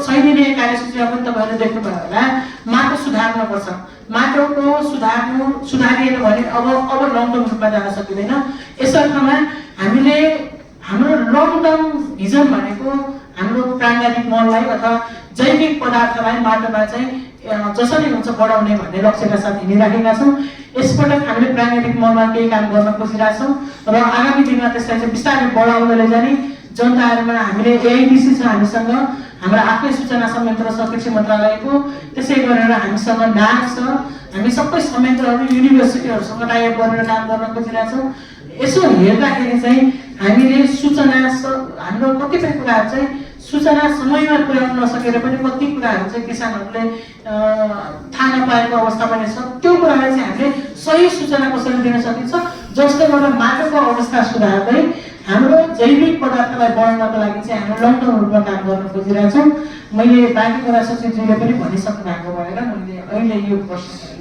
शैलीय कार्यसूचीमा पनि तपाईँहरूले देख्नुभयो होला, माटो सुधार्नुपर्छ। माटोको सुधारिएन भने अब लङ टर्म रूपमा जान सकिँदैन। यस अर्थमा हामीले हाम्रो लङ टर्म भिजन भनेको हाम्रो प्राङ्गारिक मललाई अथवा जैविक पदार्थलाई माटोमा चाहिँ जसरी हुन्छ बढाउने भन्ने लक्ष्यका साथ हिँडिराखेका छौँ। यसपटक हामीले प्राङ्गारिक मलमा केही काम गर्न खोजिरहेका छौँ र आगामी दिनमा त्यसलाई चाहिँ बिस्तारै बढाउँदै लैजाने जनताहरूमा हामीले एआइडिसी छ हामीसँग, हाम्रो आफ्नै सूचना संयन्त्र छ कृषि मन्त्रालयको, त्यसै गरेर हामीसँग नाक छ, हामी सबै संयन्त्रहरू युनिभर्सिटीहरूसँग टाइप गरेर काम गर्न खोजिरहेका छौँ। यसो हेर्दाखेरि चाहिँ हामीले सूचना हाम्रो कतिपय कुराहरू चाहिँ सूचना समयमा पुर्याउन नसकेर पनि कति कुराहरू चाहिँ किसानहरूले थाहा नपाएको अवस्था पनि छ। त्यो कुरालाई चाहिँ हामीले सही सूचना कसरी दिन सकिन्छ जसले गर्दा माटोको अवस्था सुधार्दै हाम्रो जैविक पदार्थलाई बढाउनको लागि चाहिँ हामी लङ टर्म रूपमा काम गर्न खोजिरहेका छौँ। मैले बाँकी कुरा सचिवजीले पनि भनिसक्नु भएको भएर मैले अहिले यो प्रश्न